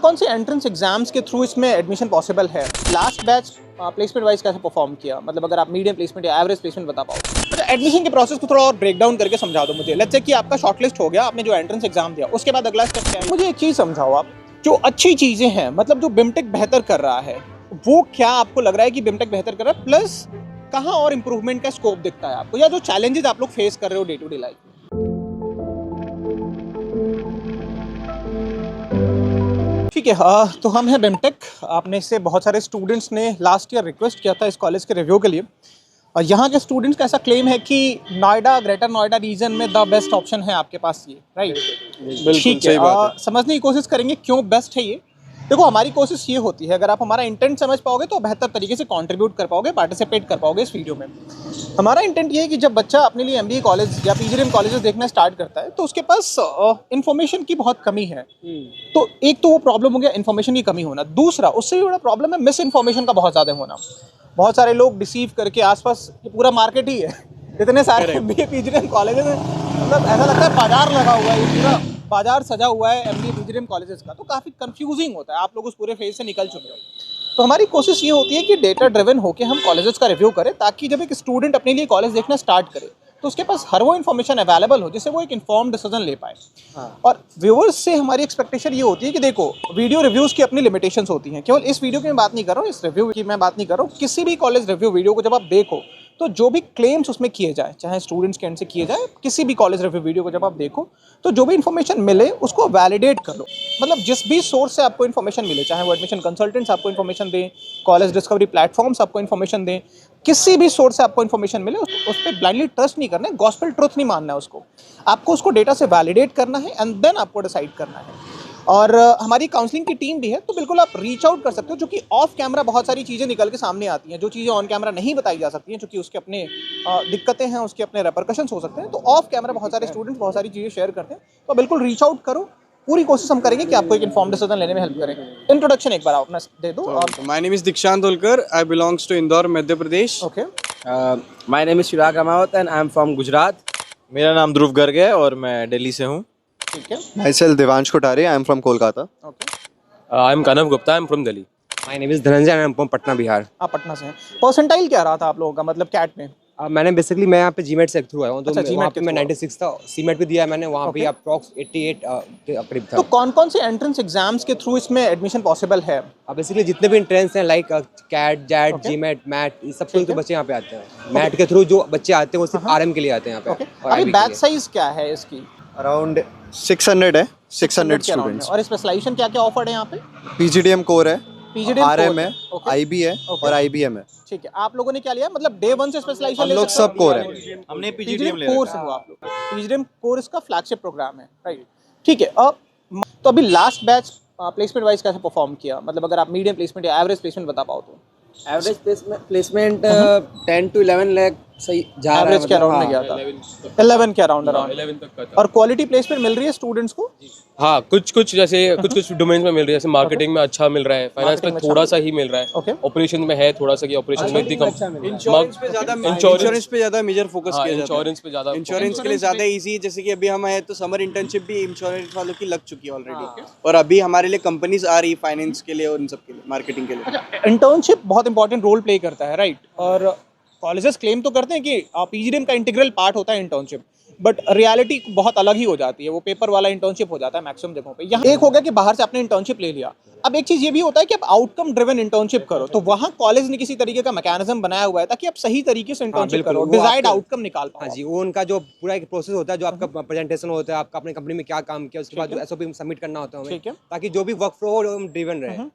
कौन से entrance exams के थ्रू इसमें एडमिशन पॉसिबल है? लास्ट बैच प्लेसमेंट वाइज कैसे परफॉर्म किया? मतलब अगर आप मीडियम प्लेसमेंट या एवरेज प्लेसमेंट बता पाओ तो एडमिशन के प्रोसेस को थोड़ा और ब्रेक डाउन करके समझा दो मुझे। लेट्स से कि आपका शॉर्टलिस्ट हो गया, आपने जो एंट्रेंस एग्जाम दिया, उसके बाद अगला स्टेप क्या है? मुझे एक चीज़ समझाओ आप, जो अच्छी चीज़ें हैं, मतलब जो बिमटेक बेहतर कर रहा है, वो क्या आपको लग रहा है कि बिमटेक बेहतर कर रहा है, प्लस कहाँ और इम्प्रूवमेंट का स्कोप दिखता है आपको, या जो चैलेंजेस आप लोग फेस कर रहे हो डे टू डे लाइफ में? ठीक है, तो हम हैं बिमटेक। आपने से बहुत सारे स्टूडेंट्स ने लास्ट ईयर रिक्वेस्ट किया था इस कॉलेज के रिव्यू के लिए। यहाँ के स्टूडेंट्स का ऐसा क्लेम है कि नोएडा, ग्रेटर नोएडा रीजन में द बेस्ट ऑप्शन है आपके पास ये, राइट? ठीक है, समझने की कोशिश करेंगे क्यों बेस्ट है ये। देखो, हमारी कोशिश ये होती है, अगर आप हमारा इंटेंट समझ पाओगे तो बेहतर तरीके से कंट्रीब्यूट कर पाओगे, पार्टिसिपेट कर पाओगे इस वीडियो में। हमारा इंटेंट ये है कि जब बच्चा अपने लिए एमबीए कॉलेज या पीजीडीएम कॉलेजेस देखना स्टार्ट करता है तो उसके पास इन्फॉर्मेशन की बहुत कमी है। तो एक तो वो प्रॉब्लम हो गया इन्फॉर्मेशन की कमी होना, दूसरा उससे भी बड़ा प्रॉब्लम है मिस इन्फॉर्मेशन का बहुत ज़्यादा होना। बहुत सारे लोग डिसीव करके आसपास, ये पूरा मार्केट ही है, इतने सारे एमबीए पीजीडीएम कॉलेजेस में, मतलब ऐसा लगता है बाजार लगा हुआ है, ये पूरा बाजार सजा हुआ है एमबीए पीजीडीएम कॉलेजेस का। तो काफ़ी कंफ्यूजिंग होता है, आप लोग उस पूरे फेज से निकल चुके हो। तो हमारी कोशिश ये होती है कि डेटा ड्रिवन होकर हम कॉलेजेस का रिव्यू करें, ताकि जब एक स्टूडेंट अपने लिए कॉलेज देखना स्टार्ट करे तो उसके पास हर वो इन्फॉर्मेशन अवेलेबल हो जिससे वो एक इन्फॉर्म्ड डिसीजन ले पाए। और व्यूअर्स से हमारी एक्सपेक्टेशन ये होती है कि देखो, वीडियो रिव्यूज़ की अपनी लिमिटेशंस होती हैं। केवल इस वीडियो की मैं बात नहीं कर रहा हूँ, इस रिव्यू की मैं बात नहीं कर रहा हूँ, किसी भी कॉलेज रिव्यू वीडियो को जब आप देखो तो जो भी क्लेम्स उसमें किए जाए, चाहे स्टूडेंट्स के एंड से किए जाए, किसी भी कॉलेज रिव्यू वीडियो को जब आप देखो तो जो भी इन्फॉर्मेशन मिले उसको वैलिडेट कर लो। मतलब जिस भी सोर्स से आपको इन्फॉर्मेशन मिले, चाहे वो एडमिशन कंसल्टेंट्स आपको इन्फॉर्मेशन दें, कॉलेज डिस्कवरी प्लेटफॉर्म्स आपको इन्फॉर्मेशन दें, किसी भी सोर्स से आपको इन्फॉर्मेशन मिले उस पर ब्लाइंडली ट्रस्ट नहीं करना है, गॉस्पेल ट्रुथ नहीं मानना है उसको। आपको उसको डेटा से वैलिडेट करना है एंड देन आपको डिसाइड करना है। और हमारी काउंसलिंग की टीम भी है, तो बिल्कुल आप रीच आउट कर सकते हो, जो कि ऑफ कैमरा बहुत सारी चीज़ें निकल के सामने आती हैं, जो चीज़ें ऑन कैमरा नहीं बताई जा सकती हैं, क्योंकि उसके अपने दिक्कतें हैं, उसके अपने रेपरकशंस हो सकते हैं। तो ऑफ कैमरा बहुत सारे स्टूडेंट्स बहुत सारी चीज़ें शेयर करते हैं, तो बिल्कुल रीच आउट करो। पूरी कोशिश हम करेंगे कि आपको एक इन्फॉर्म्ड डिसीजन लेने में हेल्प करें। इंट्रोडक्शन एक बार आप अपना दे दो। My name is Dikshant Holkar, I belongs to Indore, Madhya Pradesh. Okay, my name is Chirag Ramawat and I am from Gujarat. मेरा नाम ध्रुव गर्ग है और मैं दिल्ली से हूँ। ठीक है, Myself Devansh Kothari, I am from Kolkata. Okay. I am Kanav Gupta, I am from Delhi. My name is Dhananjay and I am from Patna, Bihar. आप पटना से हैं। परसेंटाइल क्या रहा था आप लोगों का, मतलब कैट में? मैंने बेसिकली मैं यहाँ पे जीमेट से थ्रू आया हूँ, तो अच्छा, वहाँ GMAT पे के मैं through 96 था, सीमेट भी दिया है मैंने, वहाँ पे अप्रॉक्स 88 के करीब था। तो कौन कौन से एंट्रेंस एग्जाम्स के थ्रू इसमें एडमिशन पॉसिबल है? बेसिकली जितने भी एंट्रेंस हैं, like CAT, XAT, GMAT, MAT, ये सब के बच्चे यहाँ पे आते हैं। मैट के थ्रू जो बच्चे आते हैं वो सिर्फ आरएम के लिए आते हैं यहाँ पे। और अभी IB के बैच लिए। साइज क्या है इसकी? Around 600 है, 600 के around students. है। और स्पेशलाइजेशन क्या क्या ऑफर्ड है यहाँ पे? PGDM core है, PGDM RM core है, ओके, IB है और IBM है। ठीक है। आप लोगों ने क्या लिया, मतलब डे 1 से स्पेशलाइजेशन हम ले लोग सकते हो? सब core है। हमने पीजीडीएम ले कोर्स है वो आप लोग। पीजीडीएम कोर इसका फ्लैगशिप प्रोग्राम है, राइट? ठीक है। अब तो अभी लास्ट बैच प्लेसमेंट वाइज कैसे परफॉर्म किया? मतलब अगर आप मीडियम प्लेसमेंट या एवरेज प्लेसमेंट बता पाओ तो। एवरेज प्लेसमेंट 10 to 11 लाख सही जा रहा है। एवरेज के अराउंड में गया था, 11 के अराउंड 11 तक का था। और क्वालिटी प्लेसमेंट मिल रही है स्टूडेंट्स को? हाँ, कुछ कुछ डोमेन्स में मिल रही है, जैसे मार्केटिंग में अच्छा मिल रहा है, फाइनेंस में थोड़ा सा ही मिल रहा ओके। है, ऑपरेशन में है थोड़ा सा, कि ऑपरेशन में इतनी कम इंश्योरेंस पे ज्यादा मेजर फोकस किया जाता है। इंश्योरेंस पे ज्यादा इंश्योरेंस के लिए ज्यादा इजी है, जैसे कि अभी हम आए तो समर इंटर्नशिप भी इंश्योरेंस वालों की लग चुकी है ऑलरेडी, और अभी हमारे लिए कंपनीज आ रही है फाइनेंस के लिए और उन सब के लिए, मार्केटिंग के लिए। इंटर्नशिप बहुत इंपॉर्टेंट रोल प्ले करता है, राइट? और कॉलेजेस क्लेम तो करते हैं कि पीजीडीएम का इंटीग्रल पार्ट होता है इंटर्नशिप, बट रियलिटी बहुत अलग ही हो जाती है, वो पेपर वाला इंटर्नशिप हो जाता है मैक्सिमम जगहों पे। यहाँ एक हो गया कि बाहर से आपने इंटर्नशिप ले लिया। अब एक चीज़ ये भी होता है कि आप आउटकम ड्रिवन इंटर्नशिप करो, तो वहाँ कॉलेज ने किसी तरीके का मैकेनिज्म बनाया हुआ है ताकि आप सही तरीके से इंटर्नशिप करो, डिजायर्ड आउटकम निकाल पाओ। हाँ जी, वो उनका जो पूरा एक प्रोसेस होता है, जो आपका प्रेजेंटेशन होता है, आपका अपने कंपनी में क्या काम किया, उसके बाद जो एसओपी सबमिट करना होता है हमें, ठीक है। ताकि जो भी वर्क फ्लो हो ड्रिवन रहे।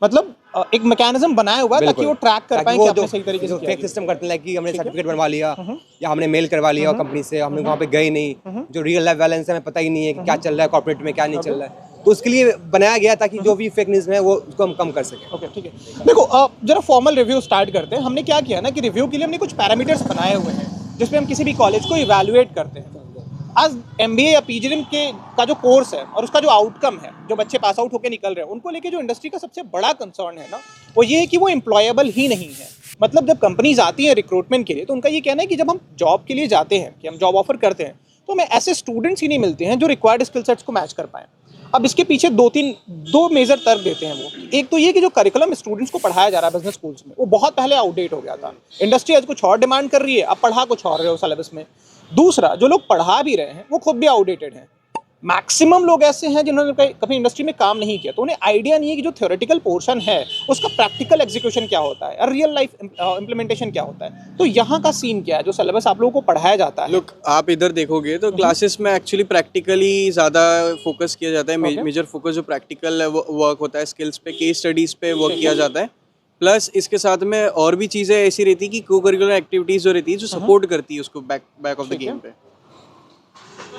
मतलब एक मैकेनिज्म बनाया हुआ है ताकि वो ट्रैक कर पाए कि आपने सही तरीके से फेक सिस्टम करते हैं, लाइक कि हमने सर्टिफिकेट बनवा लिया या हमने मेल करवा लिया कंपनी से, हमने वहाँ पे गए नहीं, जो रियल लाइफ बैलेंस है हमें पता ही नहीं है कि क्या चल रहा है कॉर्पोरेट में, क्या नहीं चल रहा है। तो उसके लिए बनाया गया ताकि जो भी फेक न्यूज़ है वो उसको हम कम कर सकें। ओके, ठीक है। देखो, जरा फॉर्मल रिव्यू स्टार्ट करते हैं। हमने क्या किया ना कि रिव्यू के लिए हमने कुछ पैरामीटर्स बनाए हुए हैं जिसमें हम किसी भी कॉलेज को इवैल्यूएट करते हैं। आज एमबीए या पीजीडीएम का जो कोर्स है और उसका जो आउटकम है, जो बच्चे पास आउट होकर निकल रहे हैं, उनको लेके जो इंडस्ट्री का सबसे बड़ा कंसर्न है ना, वो ये है कि वो एम्प्लॉयबल ही नहीं है। मतलब जब कंपनीज आती हैं रिक्रूटमेंट के लिए, तो उनका ये कहना है कि जब हम जॉब के लिए जाते हैं, कि हम जॉब ऑफर करते हैं, तो हमें ऐसे स्टूडेंट्स ही नहीं मिलते हैं जो रिक्वायर्ड स्किल सेट्स को मैच कर पाएँ। अब इसके पीछे दो मेजर तर्क देते हैं वो। एक तो ये कि जो करिकुलम स्टूडेंट्स को पढ़ाया जा रहा है बिजनेस स्कूल्स में वो बहुत पहले आउटडेट हो गया था। इंडस्ट्री आज कुछ और डिमांड कर रही है, अब पढ़ा कुछ और रहे हो सिलेबस में। दूसरा, जो लोग पढ़ा भी रहे हैं वो खुद भी आउटडेटेड हैं। मैक्सिमम लोग ऐसे हैं जिन्होंने कभी इंडस्ट्री में काम नहीं किया, तो उन्हें आइडिया नहीं है कि जो थ्योरेटिकल पोर्शन है उसका प्रैक्टिकल एग्जीक्यूशन क्या होता है और रियल लाइफ इंप्लीमेंटेशन क्या होता है। तो यहाँ का सीन क्या है जो सिलेबस आप लोगों को पढ़ाया जाता है? लुक, आप इधर देखोगे तो क्लासेस में एक्चुअली प्रैक्टिकली ज़्यादा फोकस किया जाता है। मेजर फोकस जो प्रैक्टिकल वर्क होता है, स्किल्स पे, केस स्टडीज़ पे वर्क किया जाता है। प्लस इसके साथ में और भी चीज़ें ऐसी रहती है कि को करिकुलर एक्टिविटीज़ जो रहती है जो सपोर्ट करती है उसको बैक ऑफ द गेम पे।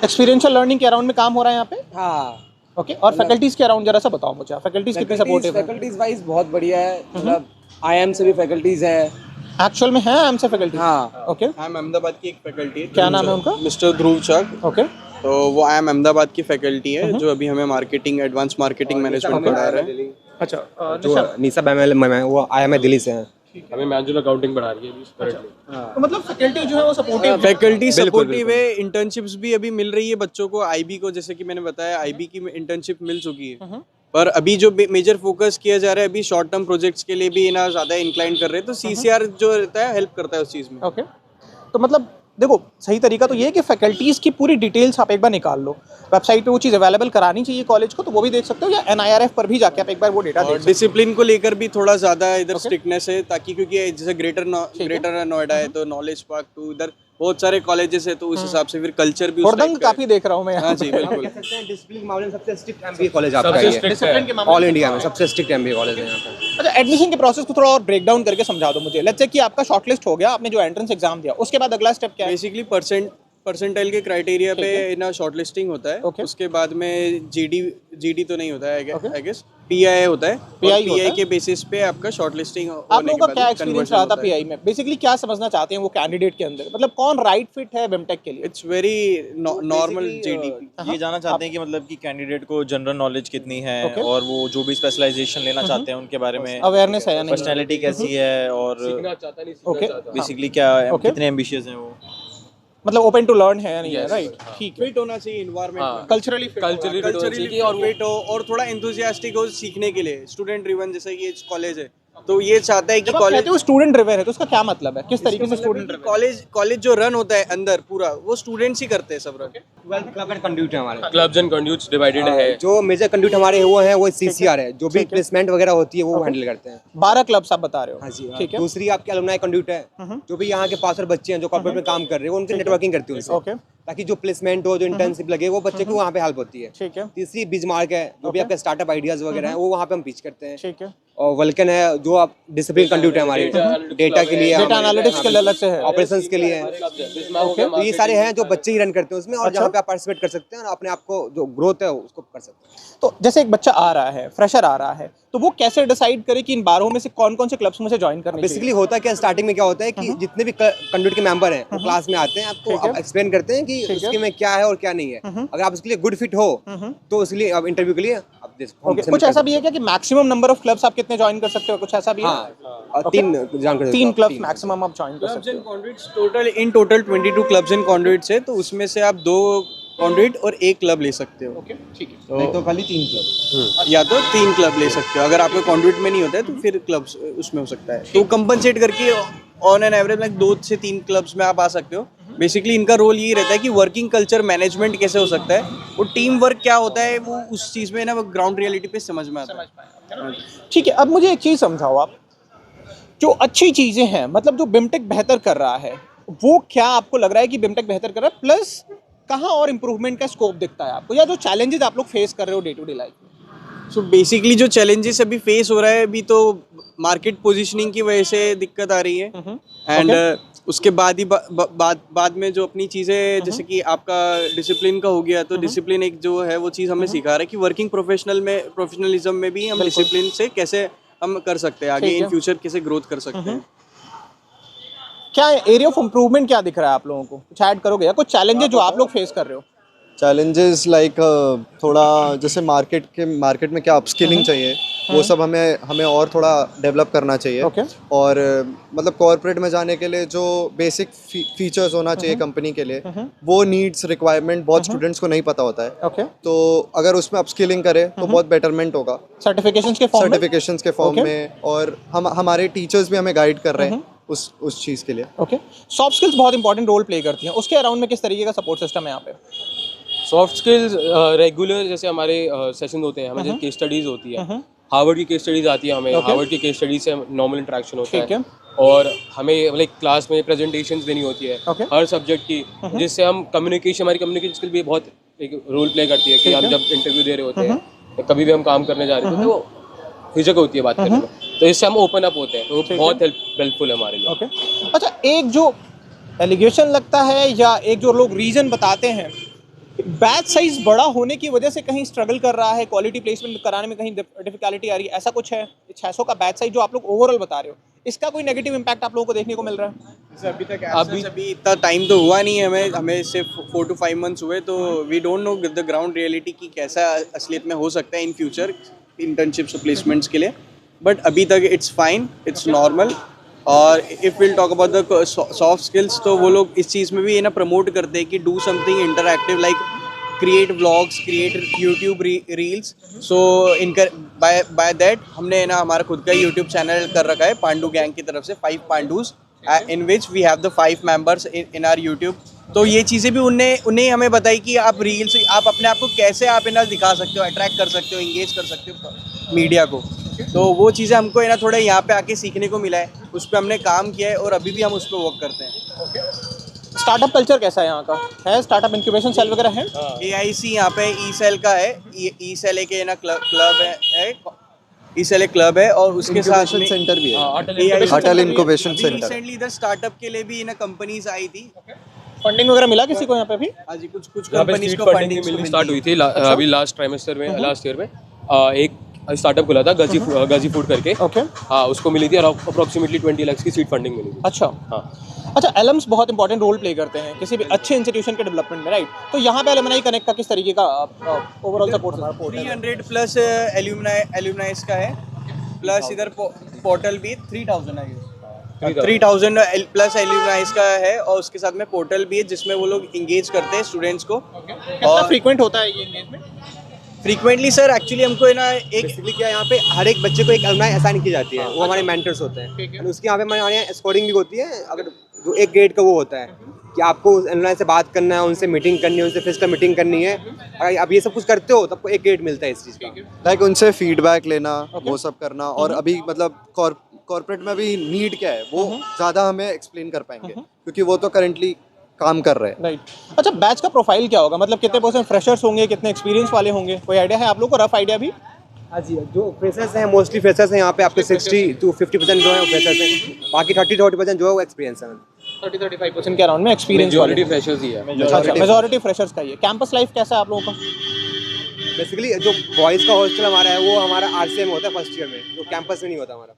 एक्सपीरियंशियल लर्निंग के अराउंड में काम हो रहा है यहाँ पे? हाँ, ओके, और फैकल्टीज के अराउंड जरा सा बताओ मुझे, फैकल्टीज कितनी सपोर्टिव है? फैकल्टीज वाइज बहुत बढ़िया है। मतलब IIM से भी फैकल्टीज है। एक्चुअल में है आईएम से फैकल्टी? हाँ, ओके, IIM अहमदाबाद की एक फैकल्टी है। क्या नाम है उनका? मिस्टर ध्रुव चक। ओके, तो वो IIM अहमदाबाद की फैकल्टी है जो अभी हमें मार्केटिंग, एडवांस मार्केटिंग मैनेजमेंट पढ़ा रहे हैं। अच्छा, जो निशा मैम है वो IIM दिल्ली से हैं। हमें मैनेजमेंट अकाउंटिंग पढ़ा रही है अभी करंटली। तो मतलब फैकल्टी जो है वो सपोर्टिव है? फैकल्टी सपोर्टिव है। इंटर्नशिप्स भी अभी मिल रही है बच्चों को। IB को, जैसे कि मैंने बताया, IB की इंटर्नशिप मिल चुकी है। पर अभी जो मेजर फोकस किया जा रहा है अभी शॉर्ट टर्म प्रोजेक्ट्स के लिए भी ना ज़्यादा इंक्लाइन कर रहे हैं, तो CCR जो रहता है हेल्प करता है उस चीज़ में। ओके, तो मतलब देखो सही तरीका तो ये है कि फैकल्टीज़ की पूरी डिटेल्स आप एक बार निकाल लो, वेबसाइट पे वो चीज़ अवेलेबल करानी चाहिए कॉलेज को, तो वो भी देख सकते हो, या NIRF पर भी जाके आप एक बार वो डेटा देख सकते डिसिप्लिन को लेकर भी थोड़ा ज़्यादा इधर स्ट्रिक्टनेस है, ताकि क्योंकि जैसे ग्रेटर नोएडा है तो नॉलेज पार्क टू, इधर बहुत सारे कॉलेजेस है, तो उस हिसाब से फिर कल्चर भी हो। उस हुड़दंग type का है। काफ़ी देख रहा हूँ मैं यहाँ हाँ जी, पे। बिल्कुल। डिसिप्लिन के मामले में सबसे स्ट्रिक्ट MBA कॉलेज आपका सबसे है। strict डिसिप्लिन के मामले ऑल इंडिया में सबसे स्ट्रिक्ट MBA कॉलेज है यहाँ पे। अच्छा, एडमिशन के प्रोसेस को थोड़ा और ब्रेक डाउन करके समझा दो मुझे। लेट्स से कि आपका शॉर्टलिस्ट हो गया, आपने जो एंट्रेंस एग्जाम दिया, उसके बाद अगला स्टेप क्या है? बेसिकली परसेंटाइल के क्राइटेरिया पे ना शॉर्टलिस्टिंग होता है। Okay. उसके बाद में जीडी तो नहीं होता है, आई गेस PI होता है। PI होता PI है। के बेसिस पे आपका शॉर्टलिस्टिंग आप लोगों का क्या एक्सपीरियंस रहा था PI में? बेसिकली क्या समझना चाहते हैं वो कैंडिडेट के अंदर, मतलब कौन राइट फिट है बिमटेक के लिए? It's very normal GD। ये जानना चाहते हैं कि मतलब कि कैंडिडेट को जनरल नॉलेज कितनी है Okay. और वो जो भी स्पेशलाइजेशन लेना चाहते हैं उनके बारे में अवेयरनेस है या नहीं? पर्सनैलिटी कैसी है और सीखना चाहता नहीं सीखना Okay. चाहता। बेसिकली क्या Okay. कितने एम्बिशियस हैं वो। मतलब ओपन टू लर्न है या नहीं है? राइट, ठीक है। फिट होना चाहिए इन्वायरमेंट, कल्चरली कल्चरली fit होना चाहिए कि और फिट हो और थोड़ा एंथुसियास्टिक हो सीखने के लिए। स्टूडेंट ड्रिवन जैसे कि ये कॉलेज है, तो ये चाहता है कि कॉलेज स्टूडेंट ड्रिवन है, तो उसका क्या मतलब है? किस तरीके से स्टूडेंट ड्रिवन? कॉलेज जो रन होता है अंदर पूरा, वो स्टूडेंट्स ही करते हैं सब रन। 12 क्लब एंड कंड्यूट है हमारे। क्लब्स एंड कंड्यूट्स डिवाइडेड है। जो मेजर कंड्यूट हमारे वो है वो CCR है, जो भी प्लेसमेंट वगैरह होती है वो हैंडल करते हैं। 12 क्लब्स आप बता रहे हो? हाँ जी, ठीक है। दूसरी आपके अलुमनाई कंड्यूट है, जो भी यहाँ के पास और बच्चे हैं जो कॉर्पोरेट में काम कर रहे हैं, वो उनकी नेटवर्किंग करती है उनसे, ओके, ताकि जो प्लेसमेंट हो, जो इंटर्नशिप लगे, वो बच्चे को वहाँ पे हेल्प होती है। ठीक है, तीसरी बीजमार्क है, जो भी आपके स्टार्टअप आइडियाज वगैरह हैं वो वहाँ पे हम पिच करते हैं। ठीक है। और वल्कन है जो आप डिसिप्लिन कंड्यूट है हमारी, डेटा के लिए, डेटा एनालिटिक्स के लिए अलग से है। ऑपरेशंस के लिए है। तो ये सारे हैं जो बच्चे ही रन करते हैं उसमें, और जहाँ पे आप पार्टिसिपेट कर सकते हैं और अपने आप को जो ग्रोथ है उसको कर सकते हैं। तो जैसे एक बच्चा आ रहा है, फ्रेशर आ रहा है, तो वो कैसे डिसाइड करे कि इन 12 में से कौन कौन से क्लब्स में से ज्वाइन करने चाहिए? बेसिकली होता क्या, स्टार्टिंग में क्या होता है कि जितने भी कंड्यूट के मेंबर हैं वो क्लास में आते हैं, आपको आप एक्सप्लेन करते हैं कि उसके में क्या है और क्या नहीं है। अगर आप उसके लिए गुड फिट हो तो उसके लिए आप इंटरव्यू के लिए आप ओके, कुछ ऐसा भी है क्या कि मैक्सिमम नंबर ऑफ क्लब्स आप कितने ज्वाइन कर सकते हो? कुछ ऐसा भी है? हाँ, 3 ज्वाइन कर सकते हो। 3 क्लब्स मैक्सिमम आप ज्वाइन कर क्लब्स सकते एंड कॉन्ड्यूट्स टोटल 22 क्लब्स एंड कॉन्ड्यूट्स है, तो उसमें से आप 2 कॉन्ड्यूट और 1 क्लब ले सकते हो। हो। ठीक है। तो खाली 3 क्लब। या तो 3 क्लब ले सकते हो। अगर आपके कॉन्ड्यूट में नहीं होता है तो फिर क्लब्स उसमें हो सकता है, तो कंपनसेट करके ऑन एन एवरेज लाइक 2 से 3 क्लब्स में आप आ सकते हो। बेसिकली इनका रोल ये रहता है कि वर्किंग कल्चर मैनेजमेंट कैसे हो सकता है और टीम वर्क क्या होता है, वो उस चीज़ में ना वो ग्राउंड रियलिटी पे समझ में आता है। ठीक है, अब मुझे एक चीज़ समझाओ आप, जो अच्छी चीज़ें हैं, मतलब जो बिमटेक बेहतर कर रहा है, वो क्या आपको लग रहा है कि बिमटेक बेहतर कर रहा है, प्लस कहाँ और इम्प्रूवमेंट का स्कोप दिखता है आपको, या जो चैलेंजेस आप लोग फेस कर रहे हो डे टू डे लाइफ में? सो बेसिकली जो चैलेंजेस अभी फेस हो रहा है, अभी तो मार्केट पोजीशनिंग की वजह से दिक्कत आ रही है, एंड उसके बाद ही बाद में जो अपनी चीज़ें, जैसे कि आपका डिसिप्लिन का हो गया, तो डिसिप्लिन एक जो है वो चीज़ हमें सिखा रहा है कि वर्किंग प्रोफेशनलिज्म में भी हम डिसिप्लिन से कैसे हम कर सकते हैं, आगे इन फ्यूचर कैसे ग्रोथ कर सकते हैं। क्या एरिया ऑफ इम्प्रूवमेंट क्या दिख रहा है आप लोगों को? कुछ ऐड करोगे या कुछ चैलेंजेस जो आप लोग फेस कर रहे हो? चैलेंजेस लाइक थोड़ा जैसे मार्केट में क्या अपस्किलिंग चाहिए वो सब हमें और थोड़ा डेवलप करना चाहिए। Okay. और मतलब कॉर्पोरेट में जाने के लिए जो बेसिक फीचर्स होना चाहिए कंपनी के लिए वो नीड्स रिक्वायरमेंट बहुत स्टूडेंट्स को नहीं पता होता है। ओके, तो अगर उसमें अपस्किलिंग करें तो बहुत बेटरमेंट होगा सर्टिफिकेशंस के फॉर्म में। सर्टिफिकेशंस के फॉर्म Okay. में। और हमारे टीचर्स भी हमें गाइड कर रहे हैं उस चीज़ के लिए। ओके, सॉफ्ट स्किल्स बहुत इंपॉर्टेंट रोल प्ले करती हैं, उसके अराउंड में किस तरीके का सपोर्ट सिस्टम है यहाँ पे? सॉफ्ट स्किल्स रेगुलर जैसे हमारे सेशन होते हैं, हमारे केस स्टडीज होती है, हार्वर्ड की केस स्टडीज आती है हमें, हार्वर्ड की केस स्टडीज से नॉर्मल इंटरेक्शन होता ठीक है। और हमें लाइक क्लास में प्रेजेंटेशंस देनी होती है Okay. हर सब्जेक्ट की, जिससे हम हमारी कम्युनिकेशन स्किल भी बहुत एक रोल प्ले करती है कि हम जब इंटरव्यू दे रहे होते हैं या कभी भी हम काम करने जा रहे होते हैं तो वो हिचक होती है बात करने में, तो इससे हम ओपन अप होते हैं, तो वो बहुत हेल्पफुल है हमारे लिए। ओके, अच्छा, एक जो एलिगेशन लगता है या एक जो लोग रीजन बताते हैं, बैच साइज बड़ा होने की वजह से कहीं स्ट्रगल कर रहा है, क्वालिटी प्लेसमेंट कराने में कहीं डिफिकल्टी आ रही है, ऐसा कुछ है? 600 का बैच साइज जो आप लोग ओवरऑल बता रहे हो, इसका कोई नेगेटिव इम्पैक्ट आप लोगों को देखने को मिल रहा है? अभी इतना टाइम तो हुआ नहीं है, हमें सिर्फ 4 to 5 months हुए, तो we don't know the ground reality की कैसा असलियत में हो सकता है इन फ्यूचर इंटर्नशिप्स और प्लेसमेंट्स के लिए, बट अभी तक इट्स फाइन, इट्स नॉर्मल। और if will talk about the soft skills, तो वो लोग इस चीज़ में भी ये ना प्रमोट करते हैं कि do something interactive, like create vlogs, create YouTube reels. So incur by that हमने ना हमारा खुद का यूट्यूब चैनल कर रखा है पांडू गैंग की तरफ से, 5 Pandus, in which we have the 5 members in our YouTube. तो ये चीज़ें भी उन्हें हमें बताई कि आप रील्स, आप अपने आप को कैसे आप इन्हें दिखा सकते हो, अट्रैक्ट कर सकते हो, इंगेज कर सकते हो मीडिया को। तो वो चीज़ें हमको है ना थोड़ा यहाँ पे आके सीखने को मिला है, उस पर हमने काम किया है और अभी भी हम उस पर वर्क करते हैं। स्टार्टअप कल्चर कैसा है यहाँ का? है स्टार्टअप इंक्यूबेशन सेल वगैरह है? AIC यहाँ पे ई सेल का है, ई सेल एक ना क्लब है, ई सेल एक क्लब है, और उसके साथ इंक्यूबेशन सेंटर भी है, AIC अटल इंक्यूबेशन सेंटर। रिसेंटली इधर स्टार्टअप के लिए भी ना कंपनीज आई थी। फंडिंग वगैरह मिला किसी को यहाँ पे भी? आज कुछ यहाँ पे कंपनीज सीड को फंडिंग मिलनी स्टार्ट हुई थी अभी लास्ट ट्राइमेस्टर में, लास्ट ईयर में एक स्टार्टअप खुला था गजी फूड करके। ओके, हाँ, उसको मिली थी अप्रोक्सीमेटली 20 लाख की सीड फंडिंग मिली थी। अच्छा। हाँ, अच्छा, एलम्स बहुत इंपॉर्टेंट रोल प्ले करते हैं किसी भी अच्छे इंस्टीट्यूशन के डेवलपमेंट में, राइट? तो यहाँ पे एलुमनाई कनेक्ट का किस तरीके का ओवरऑल सपोर्ट है? 300 प्लस एल्यूमनाइज का है, प्लस इधर पोर्टल भी 3000 है, 3000 प्लस एल्यूमनाइज का है, और उसके साथ में पोर्टल भी है जिसमें वो लोग इंगेज करते हैं स्टूडेंट्स को। और फ्रीक्वेंट होता है ये एंगेजमेंट? फ्रीक्वेंटली सर, एक्चुअली हमको है ना एक बेसिकली क्या यहाँ पे हर एक बच्चे को एक अलुमनाई असाइन की जाती है, वो हमारे मेंटर्स होते हैं। और उसके यहाँ पे हमारे यहाँ स्कोरिंग भी होती है, अगर जो एक ग्रेड का वो होता है कि आपको उस अलुमनाई से बात करना है, उनसे मीटिंग करनी है, उनसे फिजिकल मीटिंग करनी है, अगर आप ये सब कुछ करते हो तो आपको एक ग्रेड मिलता है इस चीज़ का। लाइक उनसे फीडबैक लेना, वो सब करना। और अभी मतलब कॉर्पोरेट में भी नीड क्या है वो ज़्यादा हमें एक्सप्लेन कर पाएंगे क्योंकि वो तो करेंटली काम कर रहे हैं। राइट। अच्छा, बैच का प्रोफाइल क्या होगा? मतलब कितने परसेंट फ्रेशर्स होंगे, कितने एक्सपीरियंस वाले होंगे? कोई आइडिया है आप लोग को, रफ आइडिया भी? हाँ जी, जो फ्रेशर्स हैं मोस्टली फ्रेशर्स हैं यहाँ पे, आपके 60 to 50% जो है वो फ्रेशर्स हैं, बाकी 30-40% जो है वो एक्सपीरियंस है। 30-35% के अराउंड में एक्सपीरियंस वाले। मेजॉरिटी फ्रेशर्स ही है। अच्छा, मेजॉरिटी फ्रेशर्स का ही है। कैंपस लाइफ कैसा है आप लोगों का? बेसिकली जो बॉयज़ का हॉस्टल हमारा है वो हमारा RCA में होता है फर्स्ट ईयर में, जो कैंपस में नहीं होता हमारा।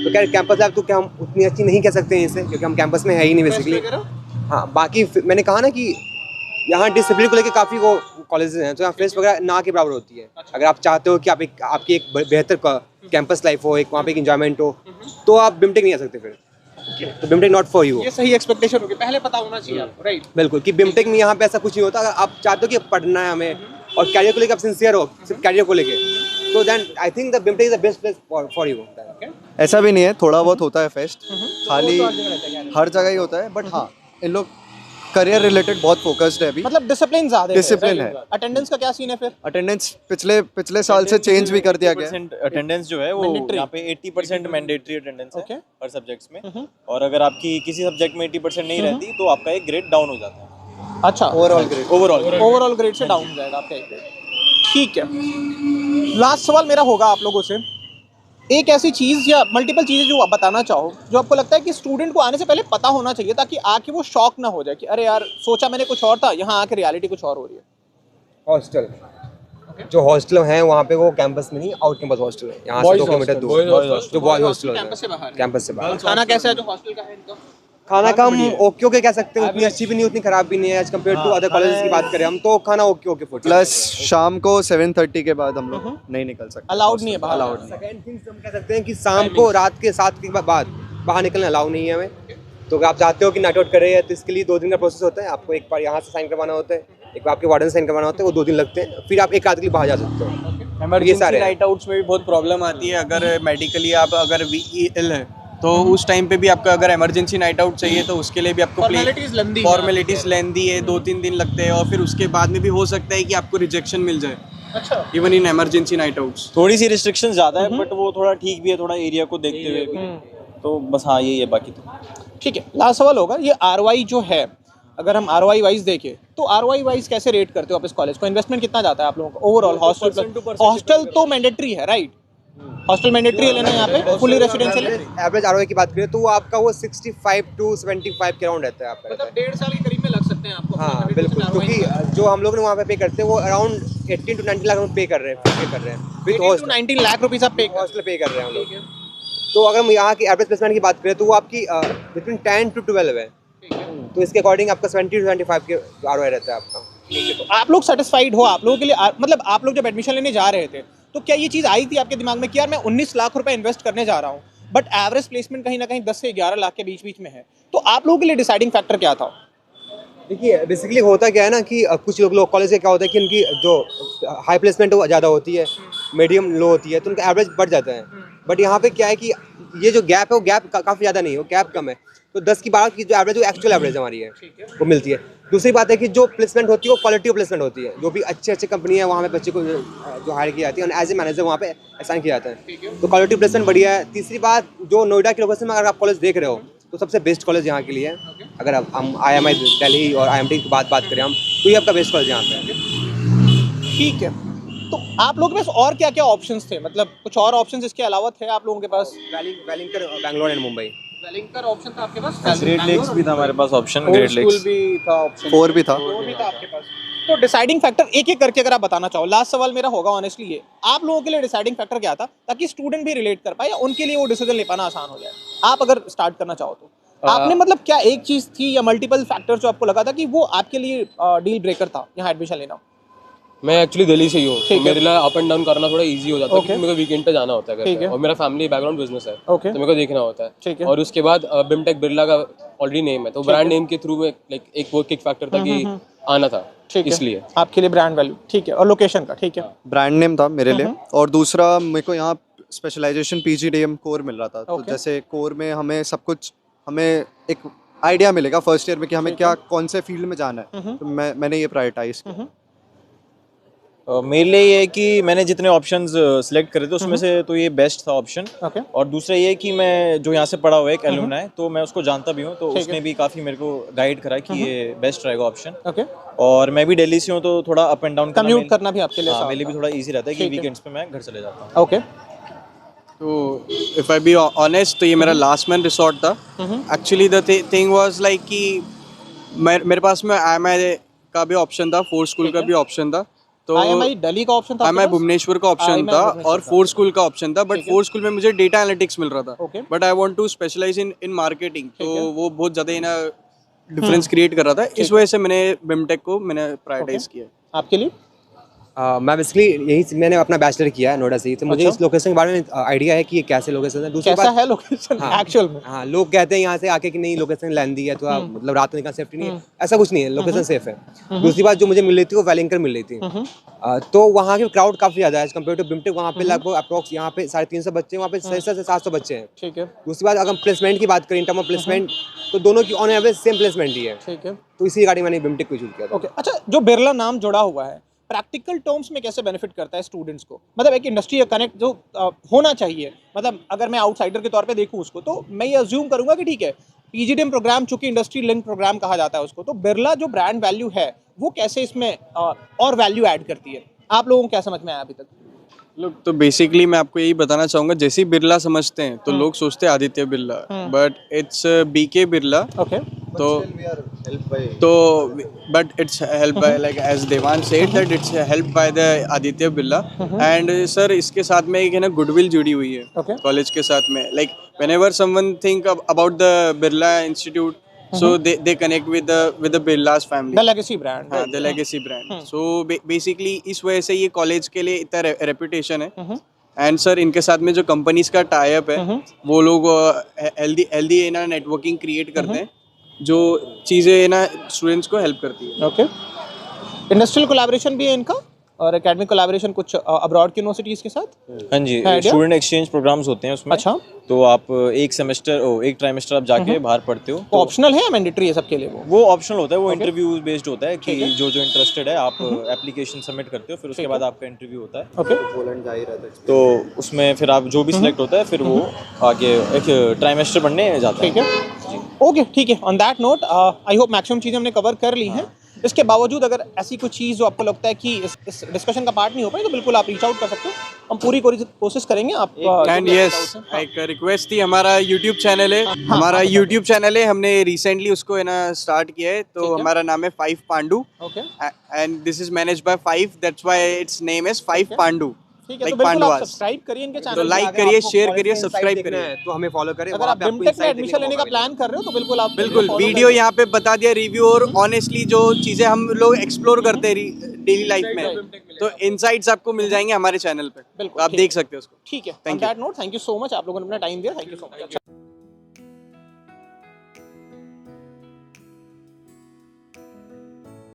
तो क्या कैंपस लाइफ तो क्या हम उतनी अच्छी नहीं कह सकते हैं इसे, क्योंकि हम कैंपस में है ही नहीं बेसिकली। हाँ, बाकी मैंने कहा ना कि यहाँ डिसिप्लिन को लेकर काफ़ी वो कॉलेजेस हैं, तो यहाँ फेस वगैरह ना के बराबर होती है। अगर आप चाहते हो कि आपकी एक बेहतर कैंपस लाइफ हो, एक वहाँ पे एक इंजॉयमेंट हो, तो आप बिमटेक नहीं आ सकते फिर। तो बिमटेक नॉट फॉर यू। ये सही एक्सपेक्टेशन होगी, पहले पता होना चाहिए आपको, राइट? बिल्कुल, कि बिमटेक में यहाँ पे ऐसा कुछ नहीं होता। अगर आप चाहते हो कि पढ़ना है हमें और कैरियर को लेकर आप सिंसियर हो, सिर्फ कैरियर को लेके, तो then I think the Bimtech is the best place for you. ऐसा भी नहीं है, थोड़ा बहुत होता है फेस्ट, खाली हर जगह ही होता है। बट हाँ, इन लोग करियर रिलेटेड बहुत फोकस्ड है अभी। मतलब डिसिप्लिन ज़्यादा है। डिसिप्लिन है। अटेंडेंस का क्या सीन है फिर? अटेंडेंस पिछले साल से चेंज भी कर दिया गया है। अटेंडेंस जो है वो Mandatory. यहाँ पे 80% मैंडेटरी अटेंडेंस है Okay. हर सब्जेक्ट्स में, और अगर आपकी किसी सब्जेक्ट में 80% नहीं रहती तो आपका एक ग्रेड डाउन हो जाता है। अच्छा, ओवरऑल ग्रेड से डाउन जाएगा आपका एक ग्रेड। ठीक है, लास्ट सवाल मेरा होगा आप लोगों से, एक ऐसी चीज़ या मल्टीपल चीज़ें जो आप बताना चाहो, जो आपको लगता है कि स्टूडेंट को आने से पहले पता होना चाहिए, ताकि आके वो शॉक ना हो जाए कि अरे यार सोचा मैंने कुछ और था, यहाँ आके रियलिटी कुछ और हो रही है। हॉस्टल, जो हॉस्टल हैं वहाँ पे वो कैंपस में नहीं, आउट कैंपस हॉस्टल है, यहाँ से 2 किलोमीटर दूर जो बॉयज हॉस्टल कैंपस से बाहर है। कैंपस से बाहर। खाना कैसा है जो हॉस्टल का है इनका? खाना का हम ओके ओके कह सकते हैं, उतनी अच्छी भी नहीं उतनी खराब भी नहीं है as compare to other colleges की बात करें हम तो खाना ओके ओके फूड। प्लस शाम को 7:30 के बाद हम लोग नहीं निकल सकते, अलाउड नहीं है बाहर। अलाउड नहीं। सेकंड थिंग्स हम कह सकते हैं कि शाम को रात के 7 के बाद बाहर निकलना अलाउ नहीं है हमें। तो अगर आप चाहते हो कि नाइट आउट कर रहे हैं तो इसके लिए 2 दिन का प्रोसेस होता है। आपको एक बार यहाँ से साइन करवाना होता है, एक बार आपके वार्डन साइन करवाना होता है, वो 2 दिन लगते हैं, फिर आप एक रात के लिए बाहर जा सकते हो। इमरजेंसी नाइट आउट्स में भी बहुत प्रॉब्लम आती है। अगर मेडिकली आप अगर इल है तो उस टाइम पे भी आपका अगर इमरजेंसी नाइट आउट चाहिए तो उसके लिए भी आपको फॉर्मेलिटीज लेंदी है, 2-3 दिन लगते हैं और फिर उसके बाद में भी हो सकता है कि आपको रिजेक्शन मिल जाए। अच्छा, even in emergency night outs थोड़ी सी रिस्ट्रिक्शन ज़्यादा है, बट वो थोड़ा ठीक भी है, थोड़ा एरिया को देखते हुए भी। तो बस हाँ यही है, बाकी तो ठीक है। लास्ट सवाल होगा, ये ROI जो है, अगर हम ROI वाइज देखें तो ROI वाइज कैसे रेट करते हो आप इस कॉलेज को? इन्वेस्टमेंट कितना जाता है आप लोगों को ओवरऑल? हॉस्टल तो मैंडेटरी है, राइट? हॉस्टल मैंडेटरी है लेना यहाँ पे, फुली रेसिडेंशियल है। एवरेज ROI की बात करें तो वो आपका वो 65 to 75 के अराउंड रहता है आपका। मतलब 1.5 साल के करीब में लग सकते हैं आपको। हाँ बिल्कुल, क्योंकि जो हम लोग ने वहाँ पे पे करते हैं वो अराउंड 18 to 19 लाख रुपए पे कर रहे हैं विद 18 to 19 लाख रुपीस आप पे कर हॉस्टल पे कर रहे हैं हम लोग। तो अगर हम यहाँ की एवरेज प्लेसमेंट की बात करें तो वो आपकी बिटवीन 10 to 12 है, तो इसके अकॉर्डिंग आपका 70 to 75 के ROI रहता है आपका। तो आप लोग सेटिस्फाइड हो? आप लोगों के लिए मतलब आप लोग जब एडमिशन लेने जा रहे थे तो क्या ये चीज़ आई थी आपके दिमाग में कि यार मैं 19 लाख रुपए इन्वेस्ट करने जा रहा हूँ, बट एवरेज प्लेसमेंट कहीं ना कहीं 10 से 11 लाख के बीच में है, तो आप लोगों के लिए डिसाइडिंग फैक्टर क्या था? देखिए बेसिकली होता क्या है ना कि कुछ लोग कॉलेज से क्या होता है कि उनकी जो हाई प्लेसमेंट वो ज़्यादा होती है, मीडियम लो होती है, तो उनका एवरेज बढ़ जाता है। बट यहाँ पे क्या है कि ये जो गैप है वो गैप काफ़ी ज़्यादा नहीं है, वो गैप कम है। तो 10 की 12 की जो एवरेज वो एक्चुअल एवरेज हमारी है वो मिलती है। दूसरी बात है कि जो प्लेसमेंट होती है वो क्वालिटी ऑफ प्लेसमेंट होती है, जो भी अच्छे कंपनी है वहाँ पे बच्चे को जो हायर की जाती है और एज ए मैनेजर वहाँ पे असाइन किया जाता है, तो क्वालिटी प्लेसमेंट बढ़िया है। तीसरी बात, जो नोएडा के लोकेशन में अगर आप कॉलेज देख रहे हो तो सबसे बेस्ट कॉलेज यहाँ के लिए है। अगर हम IMI दिल्ली और IMT की बात करें हम, तो ये आपका बेस्ट कॉलेज यहाँ पे है। ठीक है, तो आप लोगों के पास और क्या क्या ऑप्शंस थे? मतलब कुछ और ऑप्शंस इसके अलावा थे आप लोगों के पास? Wellington, Bangalore and Mumbai. Wellington option था आपके पास? ग्रेट लेक्स भी था हमारे पास ऑप्शन, ग्रेट स्कूल लेक्स भी था ऑप्शन, 4 भी था। वो भी था आपके पास। तो डिसाइडिंग फैक्टर एक एक करके अगर आप बताना चाहो, लास्ट सवाल मेरा होगा ऑनेस्टली ये, आप लोगों के लिए डिसाइडिंग फैक्टर क्या था ताकि स्टूडेंट भी रिलेट कर पाए या उनके लिए वो डिसीजन ले पाना आसान हो जाए? आप अगर स्टार्ट करना चाहो तो आपने मतलब क्या एक चीज थी या मल्टीपल फैक्टर जो आपको लगा था कि वो आपके लिए डील ब्रेकर था यहाँ एडमिशन लेना? मैं एक्चुअली दिल्ली से ही हूँ, तो मेरे लिए अप एंड डाउन करना थोड़ा इजी हो जाता है क्योंकि मेरे को वीकेंड पे जाना होता है घर पे, और मेरा फैमिली बैकग्राउंड बिजनेस है, तो मेरे को देखना होता है। और उसके बाद बिमटेक बिरला का ऑलरेडी नेम है, तो ब्रांड नेम के थ्रू में लाइक एक वो किक फैक्टर था कि आना था, इसलिए आपके लिए ब्रांड वैल्यू। ठीक है, और लोकेशन का? ठीक है, ब्रांड नेम था मेरे लिए, और दूसरा मेरे को यहाँ स्पेशलाइजेशन PGDM कोर मिल रहा था। तो जैसे कोर में हमें सब कुछ, हमें एक आइडिया मिलेगा फर्स्ट ईयर में कि हमें क्या कौन से फील्ड में जाना है, तो मैंने ये प्रायोरिटाइज किया। मेरे लिए ये है कि मैंने जितने ऑप्शंस सिलेक्ट करे थे उसमें से तो ये बेस्ट था ऑप्शन। और दूसरा ये है कि मैं जो यहाँ से पढ़ा हुआ है एक एलुमनाई, तो मैं उसको जानता भी हूँ, तो उसने भी काफ़ी मेरे को गाइड करा कि ये बेस्ट रहेगा ऑप्शन। और मैं भी दिल्ली से हूँ तो थोड़ा अप एंड डाउन कम्यूट करना भी आपके लिए मेरे लिए भी थोड़ा इजी रहता है कि वीकेंड्स पे मैं घर चले जाता हूँ। ओके, तो इफ आई बी ऑनेस्ट तो ये मेरा लास्ट मैन रिसोर्ट था। Actually the thing was like कि मेरे पास में IMI का भी ऑप्शन था, फोर्स स्कूल का भी ऑप्शन था, तो IMI दिल्ली का ऑप्शन था, IMI भुवनेश्वर का ऑप्शन था और फोर्स स्कूल का ऑप्शन था। बट फोर्स स्कूल में मुझे डेटा एनालिटिक्स मिल रहा था, but I want to specialize in marketing, तो वो बहुत ज़्यादा ना डिफरेंस क्रिएट कर रहा था, इस वजह से मैंने बिमटेक को मैंने प्रायोरिटाइज किया। आपके लिए? मैं बेसिकली यही मैंने अपना बैचलर किया है नोएडा से ही, तो मुझे इस लोकेशन के बारे में आइडिया है कि ये कैसे लोकेशन है। दूसरी कैसा है लोकेशन एक्चुअल में? हाँ, लोग कहते हैं यहाँ से आके कि नहीं लोकेशन लैंडी है, तो आप मतलब रात में निकलना सेफ्टी नहीं है, ऐसा कुछ नहीं है, लोकेशन सेफ है। दूसरी बात जो मुझे मिल रही थी वो वेलिंगटन मिल रही थी, तो वहाँ की क्राउड काफ़ी ज़्यादा है एज कम्पेयर टू बिमटेक। वहाँ पे लगभग अप्रॉक्स यहाँ पे 350 बच्चे, वहाँ पे 600 से 700 बच्चे हैं। ठीक है। दूसरी बात अगर प्लेसमेंट की बात करें, इन टर्म ऑफ प्लेसमेंट, तो दोनों की ऑन एवरेज सेम प्लेसमेंट ही है। ठीक है, तो इसी गाड़ी मैंने बिमटेक को चूज किया था। ओके। अच्छा, जो बिरला नाम जुड़ा हुआ है प्रैक्टिकल टर्म्स में कैसे बेनिफिट करता है स्टूडेंट्स को? मतलब एक इंडस्ट्री का कनेक्ट जो होना चाहिए, मतलब अगर मैं आउटसाइडर के तौर पे देखूं उसको, तो मैं ये अज्यूम करूंगा कि ठीक है PGDM प्रोग्राम चूंकि इंडस्ट्री लिंक प्रोग्राम कहा जाता है उसको, तो बिरला जो ब्रांड वैल्यू है वो कैसे इसमें और वैल्यू ऐड करती है? आप लोगों को क्या समझ में आया अभी तक? लोग तो बेसिकली मैं आपको यही बताना चाहूँगा, जैसे ही बिरला समझते हैं तो लोग सोचते हैं Aditya Birla, but it's BK Birla. Okay. but it's helped by, like as Devan said, that it's helped by the Aditya Birla. And sir, इसके साथ में एक है ना goodwill जुड़ी हुई है college के साथ में. Like whenever someone think about the Birla Institute, so they connect with the Birla's family. The legacy brand. हाँ, the legacy brand. So basically इस वजह से ये college के लिए इतना reputation है. एंड सर इनके साथ में जो कंपनीज का टाई अप है वो लोग हेल्दी ना नेटवर्किंग क्रिएट करते हैं जो चीज़ें ना स्टूडेंट्स को हेल्प करती है. ओके. इंडस्ट्रियल कोलैबोरेशन भी है इनका और एकेडमिक कोलैबोरेशन कुछ अब्रॉड की यूनिवर्सिटीज़ के साथ. हाँ जी, स्टूडेंट एक्सचेंज प्रोग्राम्स होते हैं उसमें. अच्छा. तो आप एक ट्राइमेस्टर आप जाके बाहर पढ़ते हो. तो ऑप्शनल है या मैंडेटरी है सबके लिए? वो ऑप्शनल होता है. वो इंटरव्यू बेस्ड होता है कि जो इंटरेस्टेड है आप एप्लीकेशन सबमिट करते हो, फिर उसके बाद आपका इंटरव्यू होता है. ओके. पोलैंड जा ही रहा था. तो उसमें फिर आप जो भी सिलेक्ट होता है फिर वो आगे एक ट्राइमेस्टर पढ़ने जाता है. ठीक है. ओके, ठीक है. On that note I hope maximum चीज़ें हमने कवर कर ली हैं. इसके बावजूद अगर ऐसी कोई चीज़ जो आपको लगता है कि इस डिस्कशन का पार्ट नहीं हो पाई तो बिल्कुल आप रीच आउट कर सकते हो. हम पूरी कोशिश करेंगे. आप एंड यस, एक रिक्वेस्ट थी. हमारा यूट्यूब चैनल है, हमने रिसेंटली उसको है ना स्टार्ट किया है. तो हमारा नाम है 5 Pandu. Okay. And this is managed by 5, that's why it's name is 5 Pandu. ठीक है. तो बिल्कुल आप सब्सक्राइब करिए इनके चैनल. तो लाइक करिए, शेयर करिए, सब्सक्राइब करिए. तो हमें फॉलो करें. अगर आप बिमटेक में एडमिशन लेने का प्लान कर रहे हो तो बिल्कुल आप बिल्कुल वीडियो यहाँ पे बता दिया, रिव्यू, और ऑनेस्टली जो चीज़ें हम लोग एक्सप्लोर करते हैं डेली लाइफ में, तो इनसाइट्स आपको मिल जाएंगे हमारे चैनल पे. बिल्कुल आप देख सकते हो उसको. ठीक है. On that note thank you so much. आप लोगों ने अपना टाइम दिया. Thank you so much.